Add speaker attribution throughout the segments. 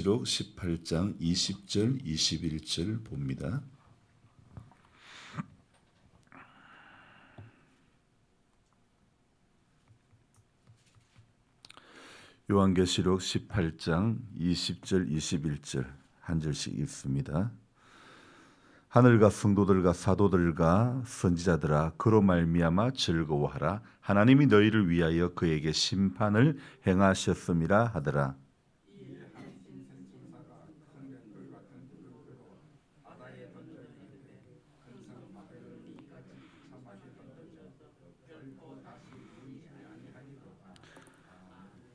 Speaker 1: 록 18장 20절 21절 봅니다. 요한계시록 18장 20절 21절 한 절씩 읽습니다. 하늘과 성도들과 사도들과 선지자들아 그로 말미암아 즐거워하라. 하나님이 너희를 위하여 그에게 심판을 행하셨음이라 하더라.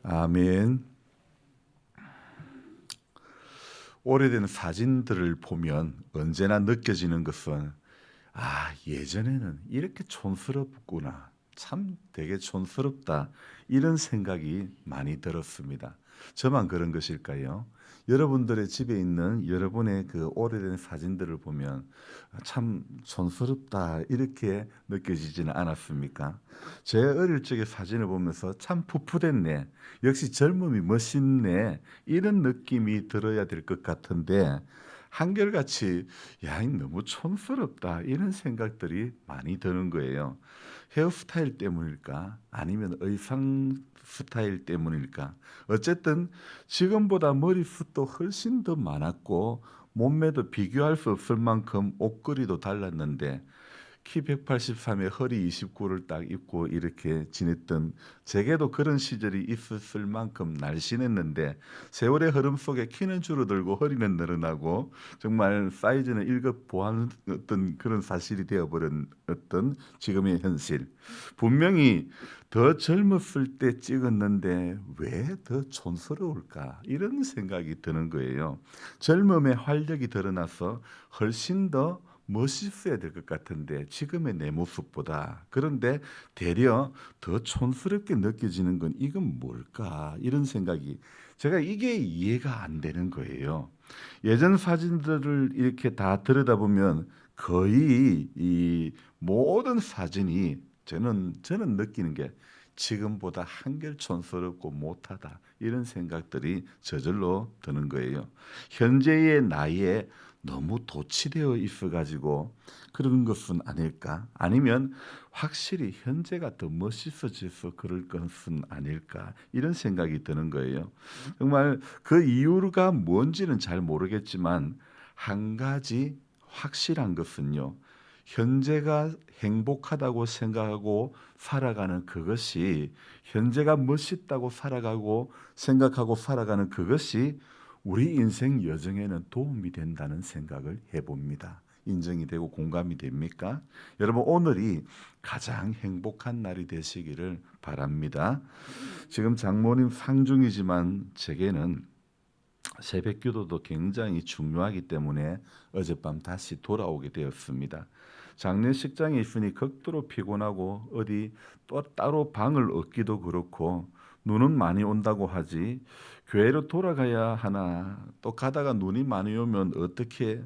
Speaker 1: 아멘. 오래된 사진들을 보면 언제나 느껴지는 것은 예전에는 이렇게 촌스럽구나. 참 되게 촌스럽다. 이런 생각이 많이 들었습니다. 저만 그런 것일까요? 여러분들의 집에 있는 여러분의 그 오래된 사진들을 보면 참 촌스럽다 이렇게 느껴지지는 않았습니까? 제 어릴 적의 사진을 보면서 참 풋풋했네. 역시 젊음이 멋있네. 이런 느낌이 들어야 될 것 같은데 한결같이 너무 촌스럽다 이런 생각들이 많이 드는 거예요. 헤어스타일 때문일까? 아니면 의상 스타일 때문일까? 어쨌든 지금보다 머리숱도 훨씬 더 많았고 몸매도 비교할 수 없을 만큼 옷걸이도 달랐는데 키 183에 허리 29를 딱 입고 이렇게 지냈던 제게도 그런 시절이 있었을 만큼 날씬했는데 세월의 흐름 속에 키는 줄어들고 허리는 늘어나고 정말 사이즈는 일급 보완했던 그런 사실이 되어버린 어떤 지금의 현실. 분명히 더 젊었을 때 찍었는데 왜 더 촌스러울까 이런 생각이 드는 거예요. 젊음의 활력이 드러나서 훨씬 더 멋있어야 될 것 같은데 지금의 내 모습보다. 그런데 되려 더 촌스럽게 느껴지는 건 이건 뭘까 이런 생각이 제가 이게 이해가 안 되는 거예요. 예전 사진들을 이렇게 다 들여다보면 거의 이 모든 사진이 저는 느끼는 게 지금보다 한결 촌스럽고 못하다 이런 생각들이 저절로 드는 거예요. 현재의 나이에 너무 도취되어 있어가지고 그런 것은 아닐까? 아니면 확실히 현재가 더 멋있어져서 그럴 것은 아닐까? 이런 생각이 드는 거예요. 정말 그 이유가 뭔지는 잘 모르겠지만 한 가지 확실한 것은요. 현재가 행복하다고 생각하고 살아가는 그것이 현재가 멋있다고 살아가고 생각하고 살아가는 그것이 우리 인생 여정에는 도움이 된다는 생각을 해봅니다. 인정이 되고 공감이 됩니까? 여러분 오늘이 가장 행복한 날이 되시기를 바랍니다. 지금 장모님 상중이지만 제게는 새벽 기도도 굉장히 중요하기 때문에 어젯밤 다시 돌아오게 되었습니다. 장례식장에 있으니 극도로 피곤하고 어디 또 따로 방을 얻기도 그렇고 눈은 많이 온다고 하지 교회로 돌아가야 하나 또 가다가 눈이 많이 오면 어떻게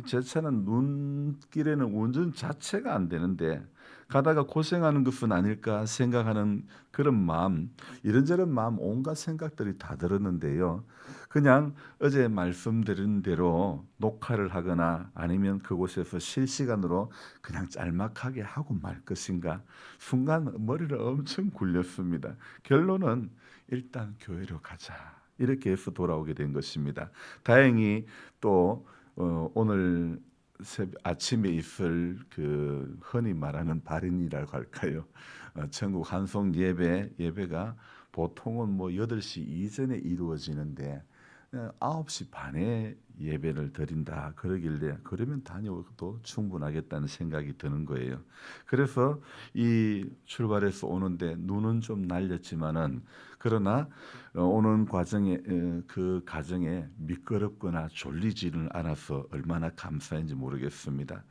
Speaker 1: 제 차는 눈길에는 운전 자체가 안 되는데 가다가 고생하는 것은 아닐까 생각하는 그런 마음 이런저런 마음 온갖 생각들이 다 들었는데요. 그냥 어제 말씀드린 대로 녹화를 하거나 아니면 그곳에서 실시간으로 그냥 짤막하게 하고 말 것인가 순간 머리를 엄청 굴렸습니다. 결론은 일단 교회로 가자 이렇게 해서 돌아오게 된 것입니다. 다행히 또 오늘 아침에 있을 그 흔히 말하는 발인이라고 할까요? 천국 환송 예배가 보통은 8시 이전에 이루어지는데 9시 반에 예배를 드린다 그러길래 그러면 다녀도 충분하겠다는 생각이 드는 거예요. 그래서 이 출발해서 오는데 눈은 좀 날렸지만은 그러나 오는 과정에 그 과정에 미끄럽거나 졸리지는 않아서 얼마나 감사한지 모르겠습니다.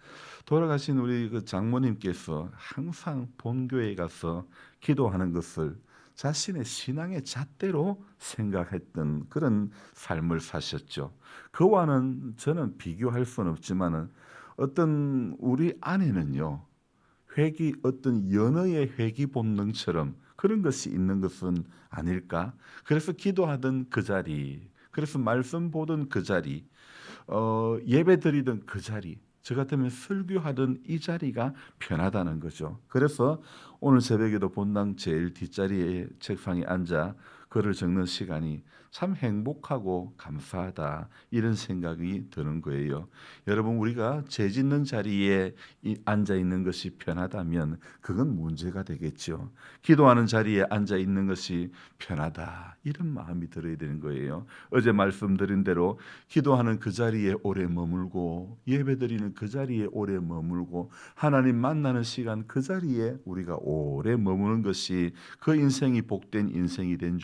Speaker 1: 돌아가신 우리 그 장모님께서 항상 본교에 가서 기도하는 것을 자신의 신앙의 잣대로 생각했던 그런 삶을 사셨죠. 그와는 저는 비교할 수는 없지만은 어떤 우리 안에는요. 어떤 연어의 회귀 본능처럼 그런 것이 있는 것은 아닐까? 그래서 기도하던 그 자리 그래서 말씀 보던 그 자리, 예배 드리던 그 자리, 저 같으면 설교하던 이 자리가 편하다는 거죠. 그래서 오늘 새벽에도 본당 제일 뒷자리에 책상에 앉아 글을 적는 시간이 참 행복하고 감사하다, 이런 생각이 드는 거예요. 여러분, 우리가 죄 짓는 자리에 앉아 있는 것이 편하다면 그건 문제가 되겠죠. 기도하는 자리에 앉아 있는 것이 편하다, 이런 마음이 들어야 되는 거예요. 어제 말씀드린 대로 기도하는 그 자리에 오래 머물고, 예배드리는 그 자리에 오래 머물고, 하나님 만나는 시간 그 자리에 우리가 오래 머무는 것이 그 인생이 복된 인생이 되는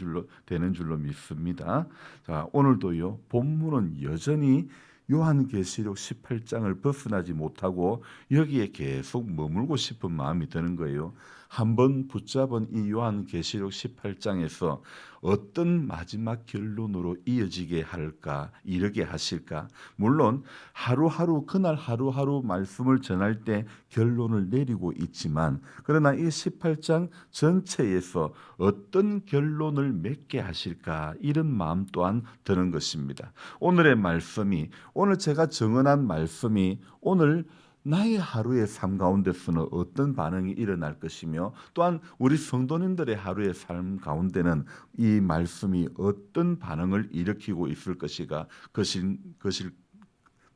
Speaker 1: 줄로 믿습니다. 자, 오늘도요, 본문은 여전히 요한계시록 18장을 벗어나지 못하고 여기에 계속 머물고 싶은 마음이 드는 거예요. 한번 붙잡은 이 요한계시록 18장에서 어떤 마지막 결론으로 이어지게 할까, 이르게 하실까? 물론 하루하루, 그날 하루하루 말씀을 전할 때 결론을 내리고 있지만, 그러나 이 18장 전체에서 어떤 결론을 맺게 하실까, 이런 마음 또한 드는 것입니다. 오늘의 말씀이, 오늘 제가 정언한 말씀이 오늘 나의 하루의 삶 가운데서는 어떤 반응이 일어날 것이며, 또한 우리 성도님들의 하루의 삶 가운데는 이 말씀이 어떤 반응을 일으키고 있을 것일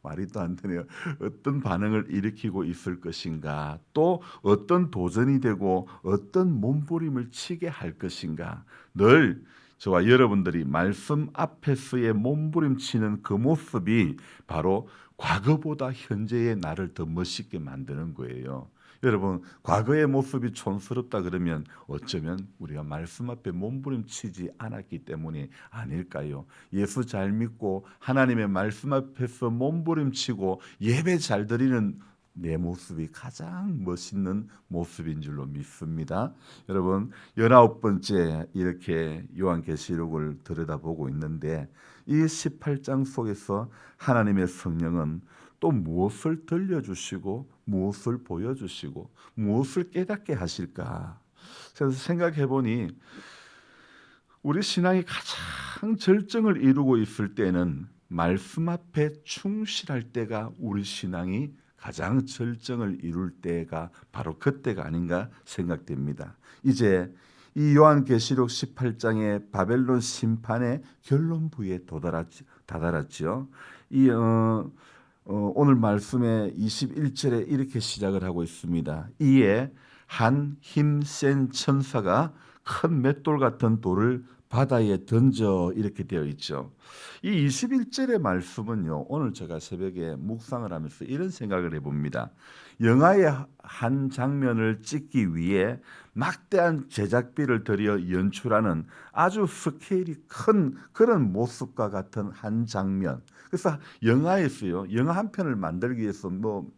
Speaker 1: 말이 또 안 되네요. 어떤 반응을 일으키고 있을 것인가, 또 어떤 도전이 되고 어떤 몸부림을 치게 할 것인가. 늘 저와 여러분들이 말씀 앞에서의 몸부림치는 그 모습이 바로 과거보다 현재의 나를 더 멋있게 만드는 거예요. 여러분, 과거의 모습이 촌스럽다 그러면 어쩌면 우리가 말씀 앞에 몸부림치지 않았기 때문이 아닐까요? 예수 잘 믿고 하나님의 말씀 앞에서 몸부림치고 예배 잘 드리는 내 모습이 가장 멋있는 모습인 줄로 믿습니다. 여러분, 19번째 이렇게 요한계시록을 들여다보고 있는데, 이 18장 속에서 하나님의 성령은 또 무엇을 들려주시고 무엇을 보여주시고 무엇을 깨닫게 하실까? 그래서 생각해 보니 우리 신앙이 가장 절정을 이루고 있을 때는 말씀 앞에 충실할 때가 우리 신앙이 가장 절정을 이룰 때가 바로 그때가 아닌가 생각됩니다. 이제 이 요한계시록 18장의 바벨론 심판의 결론부에 다다랐죠. 오늘 말씀의 21절에 이렇게 시작을 하고 있습니다. 이에 한 힘센 천사가 큰 맷돌 같은 돌을 바다에 던져, 이렇게 되어 있죠. 이 21절의 말씀은요, 오늘 제가 새벽에 묵상을 하면서 이런 생각을 해봅니다. 영화의 한 장면을 찍기 위해 막대한 제작비를 들여 연출하는 아주 스케일이 큰 그런 모습과 같은 한 장면. 그래서 영화에서요, 영화 한 편을 만들기 위해서 뭐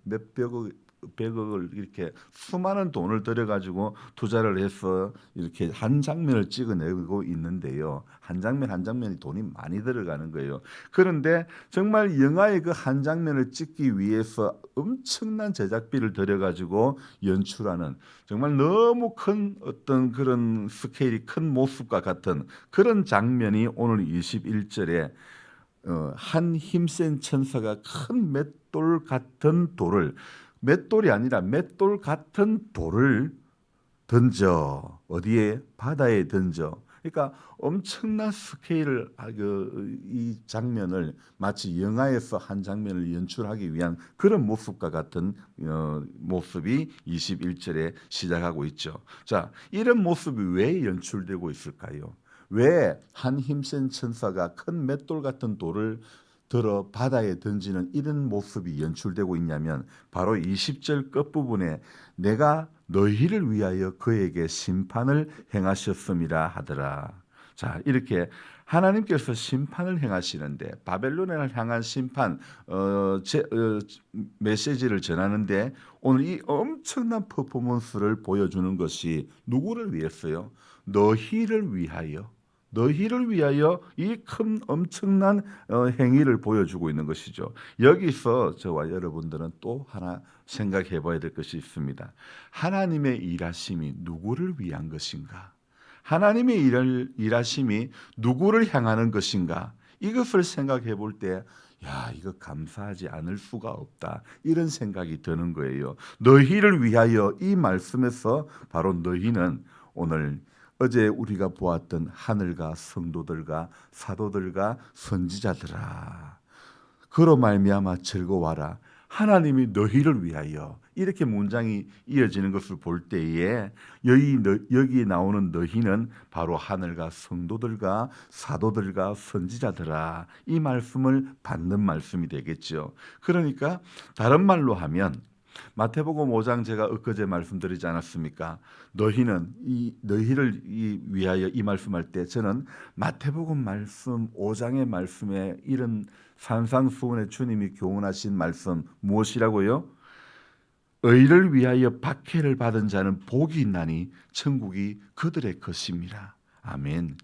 Speaker 1: 백억을 이렇게 수많은 돈을 들여가지고 투자를 해서 이렇게 한 장면을 찍어내고 있는데요. 한 장면 한 장면이 돈이 많이 들어가는 거예요. 그런데 정말 영화의 그 한 장면을 찍기 위해서 엄청난 제작비를 들여가지고 연출하는, 정말 너무 큰 어떤 그런 스케일이 큰 모습과 같은 그런 장면이 오늘 21절에 한 힘센 천사가 큰 맷돌 같은 돌을, 맷돌이 아니라 맷돌 같은 돌을 던져, 어디에? 바다에 던져. 그러니까 엄청난 스케일을, 이 장면을 마치 영화에서 한 장면을 연출하기 위한 그런 모습과 같은 모습이 21절에 시작하고 있죠. 자, 이런 모습이 왜 연출되고 있을까요? 왜 한 힘센 천사가 큰 맷돌 같은 돌을 들어 바다에 던지는 이런 모습이 연출되고 있냐면, 바로 20절 끝부분에 내가 너희를 위하여 그에게 심판을 행하셨음이라 하더라. 자, 이렇게 하나님께서 심판을 행하시는데, 바벨론을 향한 심판 메시지를 전하는데, 오늘 이 엄청난 퍼포먼스를 보여주는 것이 누구를 위해서요? 너희를 위하여. 너희를 위하여 이 큰 엄청난 행위를 보여주고 있는 것이죠. 여기서 저와 여러분들은 또 하나 생각해 봐야 될 것이 있습니다. 하나님의 일하심이 누구를 위한 것인가? 하나님의 일하심이 누구를 향하는 것인가? 이것을 생각해 볼 때 야, 이거 감사하지 않을 수가 없다. 이런 생각이 드는 거예요. 너희를 위하여 이 말씀에서 바로 너희는 오늘 어제 우리가 보았던 하늘과 성도들과 사도들과 선지자들아, 그로 말미암아 즐거워라. 하나님이 너희를 위하여 이렇게 문장이 이어지는 것을 볼 때에 여기 나오는 너희는 바로 하늘과 성도들과 사도들과 선지자들아, 이 말씀을 받는 말씀이 되겠죠. 그러니까 다른 말로 하면 마태복음 5장 제가 엊그제 말씀드리지 않았습니까? 너희를 위하여 이 말씀할 때 저는 마태복음 말씀 5장의 말씀에 이런 산상수훈의 주님이 교훈하신 말씀 무엇이라고요? 의를 위하여 박해를 받은 자는 복이 있나니 천국이 그들의 것입니다. 아멘.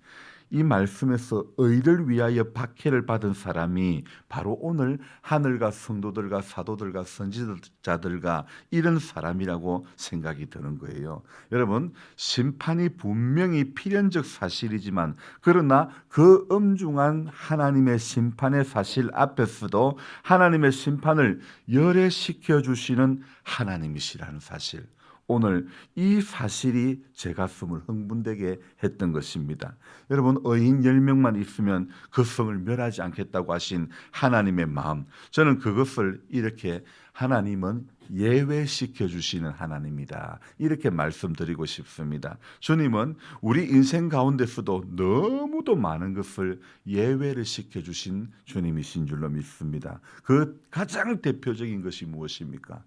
Speaker 1: 이 말씀에서 의를 위하여 박해를 받은 사람이 바로 오늘 하늘과 성도들과 사도들과 선지자들과 이런 사람이라고 생각이 드는 거예요. 여러분, 심판이 분명히 필연적 사실이지만 그러나 그 엄중한 하나님의 심판의 사실 앞에서도 하나님의 심판을 열애시켜 주시는 하나님이시라는 사실, 오늘 이 사실이 제 가슴을 흥분되게 했던 것입니다. 여러분, 의인 10명만 있으면 그 성을 멸하지 않겠다고 하신 하나님의 마음, 저는 그것을 이렇게 하나님은 예외시켜 주시는 하나님이다, 이렇게 말씀드리고 싶습니다. 주님은 우리 인생 가운데서도 너무도 많은 것을 예외를 시켜주신 주님이신 줄로 믿습니다. 그 가장 대표적인 것이 무엇입니까?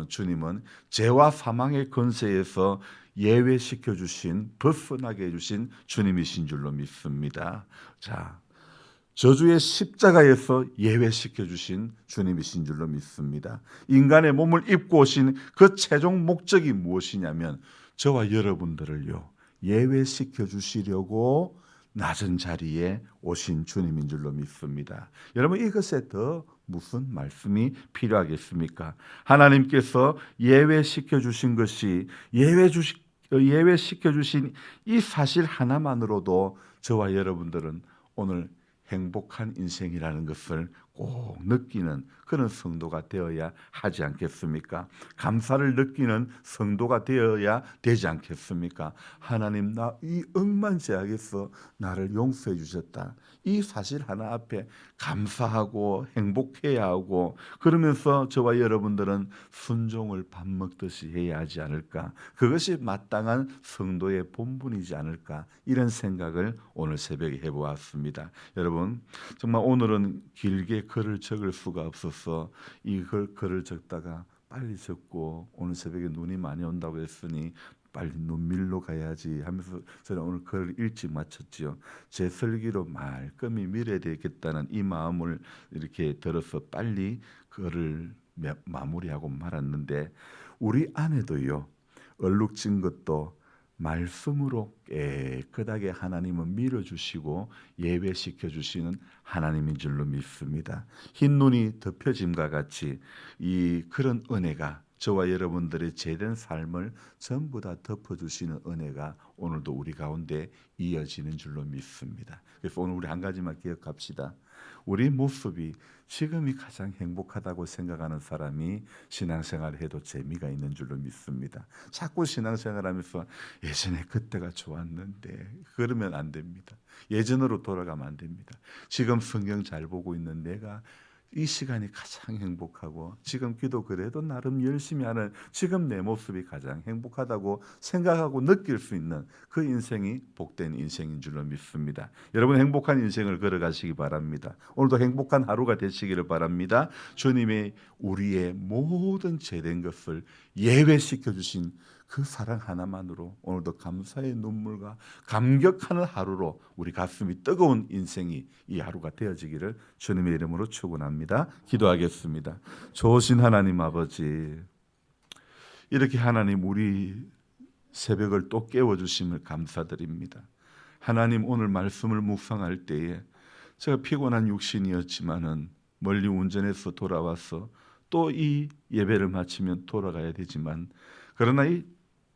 Speaker 1: 주님은 죄와 사망의 권세에서 예외시켜 주신, 벗어나게 해주신 주님이신 줄로 믿습니다. 자, 저주의 십자가에서 예외시켜 주신 주님이신 줄로 믿습니다. 인간의 몸을 입고 오신 그 최종 목적이 무엇이냐면 저와 여러분들을요, 예외시켜 주시려고 낮은 자리에 오신 주님인 줄로 믿습니다. 여러분, 이것에 더 무슨 말씀이 필요하겠습니까? 하나님께서 예외시켜 주신 것이 예외시켜 주신 이 사실 하나만으로도 저와 여러분들은 오늘 행복한 인생이라는 것을 꼭 느끼는 그런 성도가 되어야 하지 않겠습니까? 감사를 느끼는 성도가 되어야 되지 않겠습니까? 하나님, 나 이 억만죄악에서 나를 용서해 주셨다, 이 사실 하나 앞에 감사하고 행복해야 하고, 그러면서 저와 여러분들은 순종을 밥 먹듯이 해야 하지 않을까? 그것이 마땅한 성도의 본분이지 않을까? 이런 생각을 오늘 새벽에 해보았습니다. 여러분, 정말 오늘은 길게 글을 적을 수가 없어서 이 글을 적다가 빨리 적고, 오늘 새벽에 눈이 많이 온다고 했으니 빨리 눈밀로 가야지 하면서 저는 오늘 글을 일찍 마쳤지요. 제 설교로 말끔히 밀어야 되겠다는 이 마음을 이렇게 들어서 빨리 글을 마무리하고 말았는데, 우리 안에도요, 얼룩진 것도 말씀으로 깨끗하게 하나님은 밀어주시고 예배시켜 주시는 하나님인 줄로 믿습니다. 흰 눈이 덮여짐과 같이 이 그런 은혜가 저와 여러분들의 제된 삶을 전부 다 덮어주시는 은혜가 오늘도 우리 가운데 이어지는 줄로 믿습니다. 그래서 오늘 우리 한 가지만 기억합시다. 우리 모습이 지금이 가장 행복하다고 생각하는 사람이 신앙생활을 해도 재미가 있는 줄로 믿습니다. 자꾸 신앙생활하면서 예전에 그때가 좋았는데, 그러면 안 됩니다. 예전으로 돌아가면 안 됩니다. 지금 성경 잘 보고 있는 내가 이 시간이 가장 행복하고, 지금 기도 그래도 나름 열심히 하는 지금 내 모습이 가장 행복하다고 생각하고 느낄 수 있는 그 인생이 복된 인생인 줄로 믿습니다. 여러분, 행복한 인생을 걸어가시기 바랍니다. 오늘도 행복한 하루가 되시기를 바랍니다. 주님의 우리의 모든 죄된 것을 예외시켜 주신 그 사랑 하나만으로 오늘도 감사의 눈물과 감격하는 하루로 우리 가슴이 뜨거운 인생이 이 하루가 되어지기를 주님의 이름으로 축원합니다. 기도하겠습니다. 좋으신 하나님 아버지, 이렇게 하나님 우리 새벽을 또 깨워주심을 감사드립니다. 하나님, 오늘 말씀을 묵상할 때에 제가 피곤한 육신이었지만은 멀리 운전해서 돌아와서 또 이 예배를 마치면 돌아가야 되지만, 그러나 이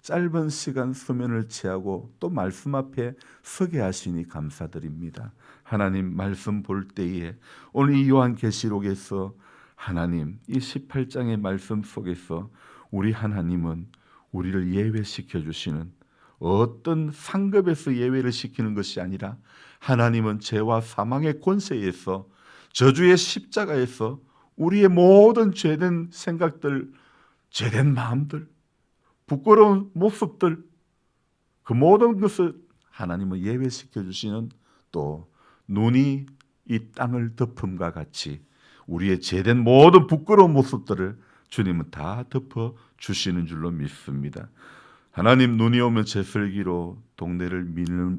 Speaker 1: 짧은 시간 수면을 취하고 또 말씀 앞에 서게 하시니 감사드립니다. 하나님 말씀 볼 때에 오늘 이 요한계시록에서 하나님 이 18장의 말씀 속에서 우리 하나님은 우리를 예외시켜 주시는 어떤 상급에서 예외를 시키는 것이 아니라 하나님은 죄와 사망의 권세에서 저주의 십자가에서 우리의 모든 죄된 생각들, 죄된 마음들, 부끄러운 모습들 그 모든 것을 하나님은 예외시켜 주시는 또 눈이 이 땅을 덮음과 같이 우리의 죄된 모든 부끄러운 모습들을 주님은 다 덮어 주시는 줄로 믿습니다. 하나님 눈이 오면 제설기로 동네를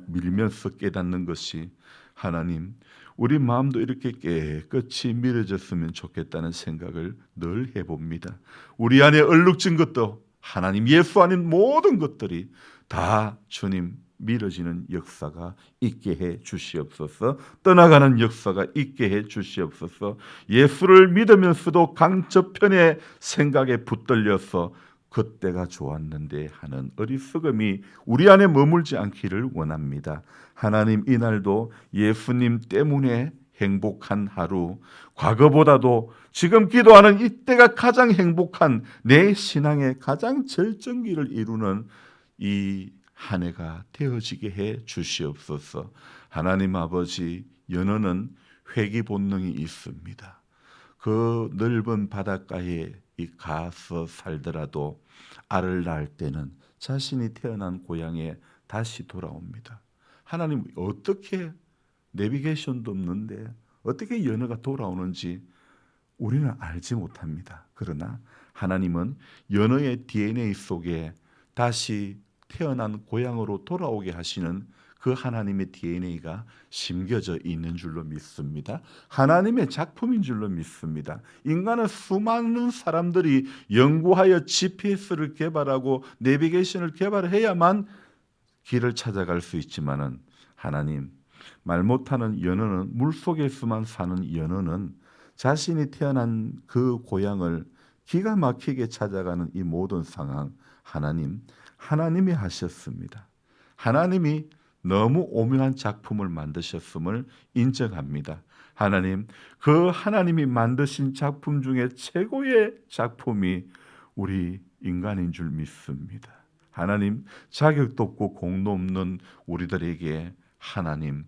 Speaker 1: 밀면서 깨닫는 것이 하나님 우리 마음도 이렇게 깨끗이 밀어졌으면 좋겠다는 생각을 늘 해봅니다. 우리 안에 얼룩진 것도 하나님 예수 아닌 모든 것들이 다 주님 밀어지는 역사가 있게 해 주시옵소서. 떠나가는 역사가 있게 해 주시옵소서. 예수를 믿으면서도 강저편의 생각에 붙들려서 그때가 좋았는데 하는 어리석음이 우리 안에 머물지 않기를 원합니다. 하나님 이날도 예수님 때문에 행복한 하루, 과거보다도 지금 기도하는 이때가 가장 행복한 내 신앙의 가장 절정기를 이루는 이 한 해가 되어지게 해 주시옵소서. 하나님 아버지, 연어는 회귀 본능이 있습니다. 그 넓은 바닷가에 가서 살더라도 알을 낳을 때는 자신이 태어난 고향에 다시 돌아옵니다. 하나님 어떻게 내비게이션도 없는데 어떻게 연어가 돌아오는지 우리는 알지 못합니다. 그러나 하나님은 연어의 DNA 속에 다시 태어난 고향으로 돌아오게 하시는 그 하나님의 DNA가 심겨져 있는 줄로 믿습니다. 하나님의 작품인 줄로 믿습니다. 인간은 수많은 사람들이 연구하여 GPS를 개발하고 내비게이션을 개발해야만 길을 찾아갈 수 있지만은 하나님 말 못하는 연어는 물속에서만 사는 연어는 자신이 태어난 그 고향을 기가 막히게 찾아가는 이 모든 상황 하나님이 하셨습니다. 하나님이 너무 오묘한 작품을 만드셨음을 인정합니다. 하나님, 그 하나님이 만드신 작품 중에 최고의 작품이 우리 인간인 줄 믿습니다. 하나님, 자격도 없고 공도 없는 우리들에게 하나님,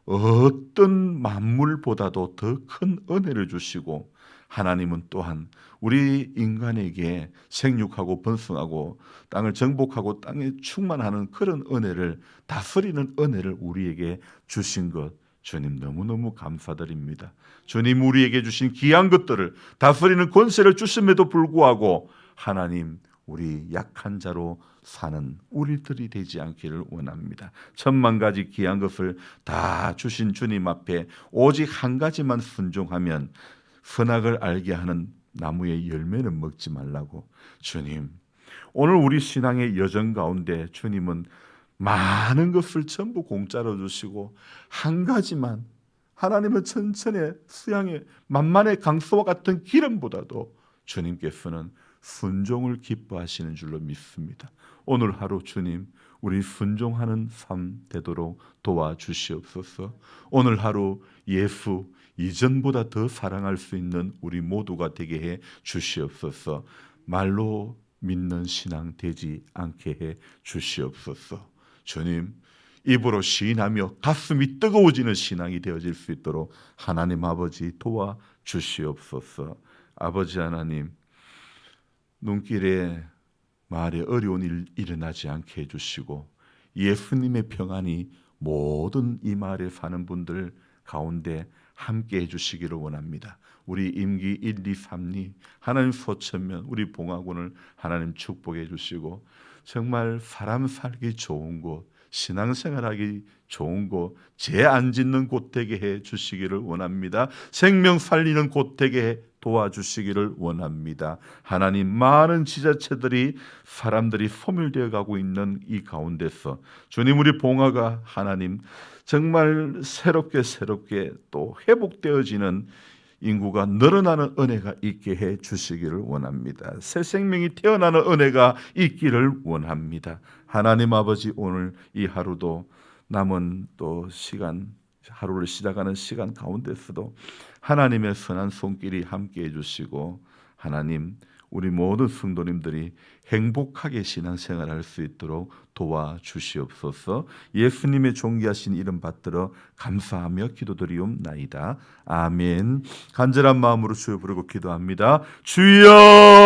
Speaker 1: 어떤 만물보다도 더 큰 은혜를 주시고 하나님은 또한 우리 인간에게 생육하고 번성하고 땅을 정복하고 땅에 충만하는 그런 은혜를 다스리는 은혜를 우리에게 주신 것 주님 너무너무 감사드립니다. 주님 우리에게 주신 귀한 것들을 다스리는 권세를 주심에도 불구하고 하나님 우리 약한 자로 사는 우리들이 되지 않기를 원합니다. 천만 가지 귀한 것을 다 주신 주님 앞에 오직 한 가지만 순종하면 선악을 알게 하는 나무의 열매는 먹지 말라고 주님 오늘 우리 신앙의 여정 가운데 주님은 많은 것을 전부 공짜로 주시고 한 가지만 하나님은 천천의 수양의 만만의 강수와 같은 기름보다도 주님께서는 순종을 기뻐하시는 줄로 믿습니다. 오늘 하루 주님 우리 순종하는 삶 되도록 도와주시옵소서. 오늘 하루 예수 이전보다 더 사랑할 수 있는 우리 모두가 되게 해 주시옵소서. 말로 믿는 신앙 되지 않게 해 주시옵소서. 주님 입으로 시인하며 가슴이 뜨거워지는 신앙이 되어질 수 있도록 하나님 아버지 도와주시옵소서. 아버지 하나님 눈길에 말에 어려운 일 일어나지 않게 해주시고 예수님의 평안이 모든 이 마을에 사는 분들 가운데 함께 해주시기를 원합니다. 우리 임기 1, 2, 3리 하나님 소천면 우리 봉화군을 하나님 축복해 주시고 정말 사람 살기 좋은 곳 신앙생활하기 좋은 곳, 죄 안 짓는 곳 되게 해 주시기를 원합니다. 생명 살리는 곳 되게 해 도와주시기를 원합니다. 하나님 많은 지자체들이 사람들이 소멸되어 가고 있는 이 가운데서 주님 우리 봉화가 하나님 정말 새롭게 또 회복되어지는 인구가 늘어나는 은혜가 있게 해 주시기를 원합니다. 새 생명이 태어나는 은혜가 있기를 원합니다. 하나님 아버지, 오늘 이 하루도 남은 또 시간, 하루를 시작하는 시간 가운데서도 하나님의 선한 손길이 함께 해주시고, 하나님, 우리 모든 성도님들이 행복하게 신앙생활할 수 있도록 도와주시옵소서. 예수님의 존귀하신 이름 받들어 감사하며 기도드리옵나이다. 아멘. 간절한 마음으로 주여 부르고 기도합니다. 주여!